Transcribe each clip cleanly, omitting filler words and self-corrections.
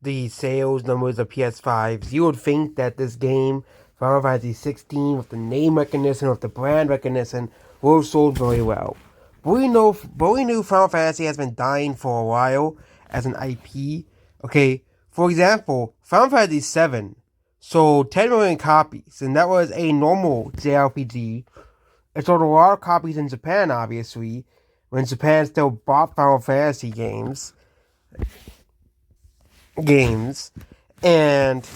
The sales numbers of PS5s, you would think that this game, Final Fantasy 16, with the name recognition, with the brand recognition, will have sold very well. But we knew Final Fantasy has been dying for a while as an IP. Okay, for example, Final Fantasy 7 sold 10 million copies, and that was a normal JRPG. It sold a lot of copies in Japan, obviously, when Japan still bought Final Fantasy games, and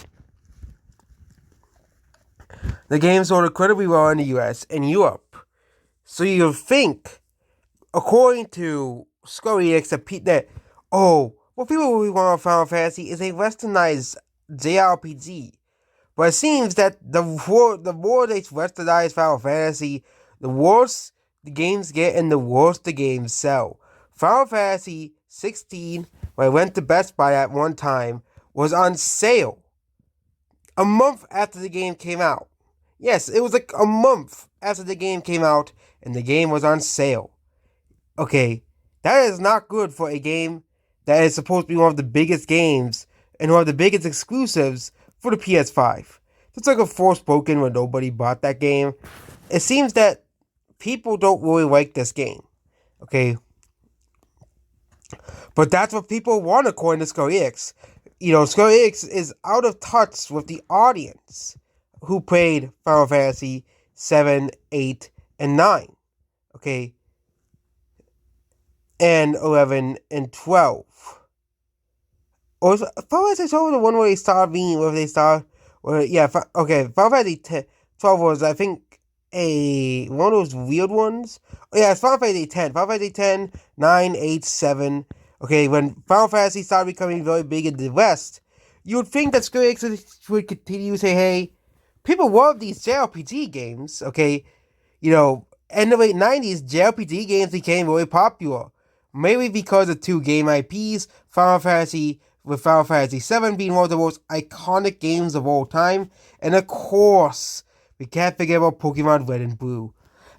the game sold incredibly well in the US and Europe. So you think, according to Square Enix, what people really want Final Fantasy is a westernized JRPG. But it seems that the more they westernize Final Fantasy, the worse the games get and the worse the games sell. Final Fantasy 16, when I went to Best Buy at one time, was on sale a month after the game came out. Yes, it was like a month after the game came out and the game was on sale. Okay, that is not good for a game that is supposed to be one of the biggest games and one of the biggest exclusives for the PS5. It's like a Forspoken when nobody bought that game. It seems that people don't really like this game. Okay, but that's what people want according to Square Enix. Square Enix is out of touch with the audience who played Final Fantasy 7, 8, and 9. Okay, and 11 and 12. Or is Final Fantasy 12 the one where they start being, where they start, Final Fantasy 12 was, I think, one of those weird ones. Oh, yeah, it's Final Fantasy 10. Final Fantasy 10, 9, 8, 7. Okay, when Final Fantasy started becoming very big in the West, you would think that Square Enix would continue to say, hey, people love these JRPG games, okay? In the late 90s, JRPG games became really popular. Maybe because of two game IPs, Final Fantasy 7 being one of the most iconic games of all time, and of course, we can't forget about Pokemon Red and Blue.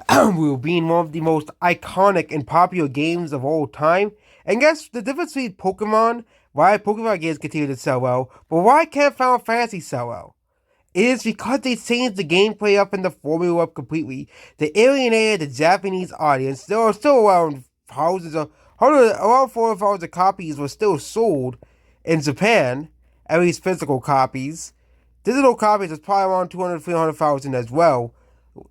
Blue being one of the most iconic and popular games of all time. And guess the difference between why Pokemon games continue to sell well, but why can't Final Fantasy sell well? It is because they changed the gameplay up and the formula up completely. They alienated the Japanese audience. There are still around around 4,000 copies were still sold in Japan, at least physical copies. Digital copies is probably around 200,000, 300,000 as well.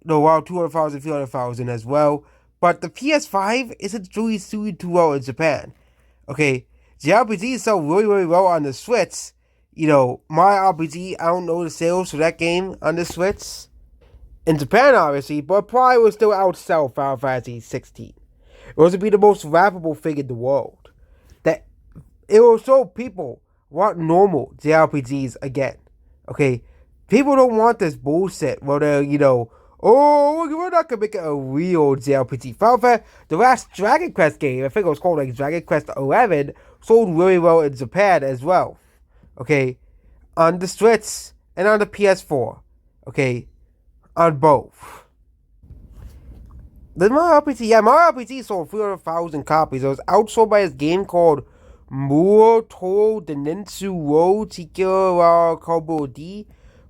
No, around 200,000, 300,000 as well. But the PS5 isn't really suited too well in Japan. Okay, JRPGs sell really, really well on the Switch. Mario RPG, I don't know the sales for that game on the Switch. In Japan, obviously, but probably will still outsell Final Fantasy 16. It was to be the most rappable thing in the world. That it will show people want normal JRPGs again. Okay, people don't want this bullshit where they're, we're not gonna make it a real JRPG. The last Dragon Quest game, I think it was called like Dragon Quest 11, sold really well in Japan as well. Okay, on the Switch and on the PS4. Okay, on both. The Mario RPG sold 300,000 copies. It was outsold by this game called Muroto Densetsu wo Chikyo wa Kobo D.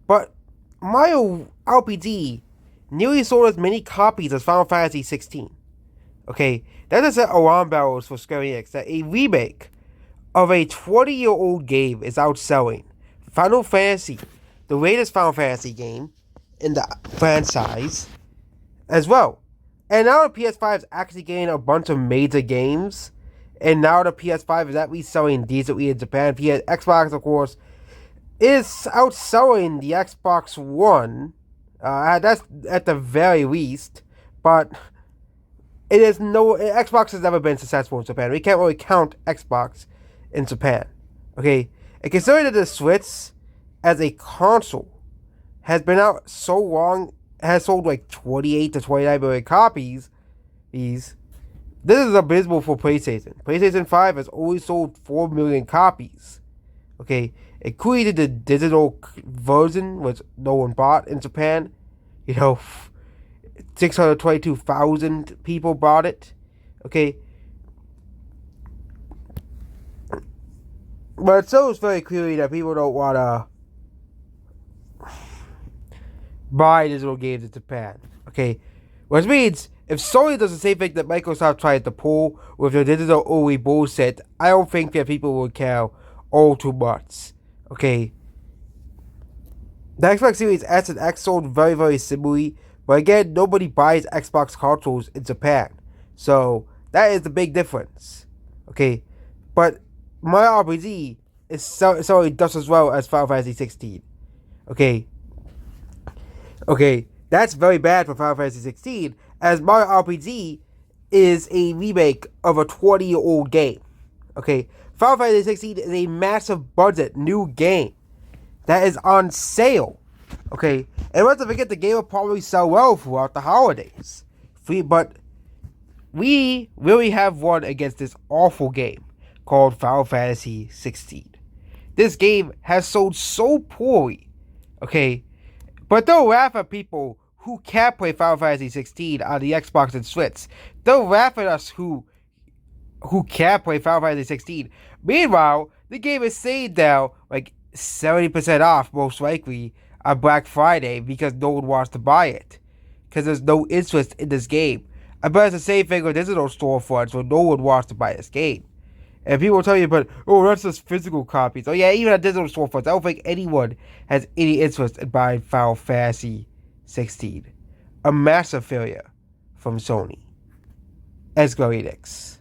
But Mario RPG nearly sold as many copies as Final Fantasy 16. Okay, that is set alarm bells for Square Enix that a remake of a 20-year-old game is outselling Final Fantasy, the latest Final Fantasy game in the franchise, as well. And now the PS5 is actually getting a bunch of major games. And now the PS5 is at least selling decently in Japan. Xbox, of course, is outselling the Xbox One. That's at the very least. But Xbox has never been successful in Japan. We can't really count Xbox in Japan. Okay? And considering that the Switch as a console has been out so long, has sold like 28 to 29 million copies, this is abysmal for PlayStation. PlayStation 5 has only sold 4 million copies. Okay? Including the digital version, which no one bought in Japan. 622,000 people bought it. Okay? But it shows very clearly that people don't want to buy digital games in Japan. Okay, which means if Sony does the same thing that Microsoft tried to pull with their digital only bullshit, I don't think that people will care all too much. Okay, the Xbox Series S and X sold very, very similarly, but again, nobody buys Xbox consoles in Japan. So that is the big difference. Okay, but Mario RPG is selling just as well as Final Fantasy 16. Okay, that's very bad for Final Fantasy 16, as Mario RPG is a remake of a 20-year-old game. Okay, Final Fantasy 16 is a massive budget new game that is on sale. Okay, and let's not forget the game will probably sell well throughout the holidays. But we really have won against this awful game called Final Fantasy 16. This game has sold so poorly. Okay, but they'll laugh at people who can't play Final Fantasy 16 on the Xbox and Switch. They'll laugh at us who can't play Final Fantasy 16. Meanwhile, the game is saved now like 70% off, most likely, on Black Friday because no one wants to buy it. Because there's no interest in this game. I bet it's the same thing with digital storefronts where no one wants to buy this game. And people will tell you, but, oh, that's just physical copies. Oh, yeah, even at digital storefronts, I don't think anyone has any interest in buying Final Fantasy 16. A massive failure from Sony. As Square Enix.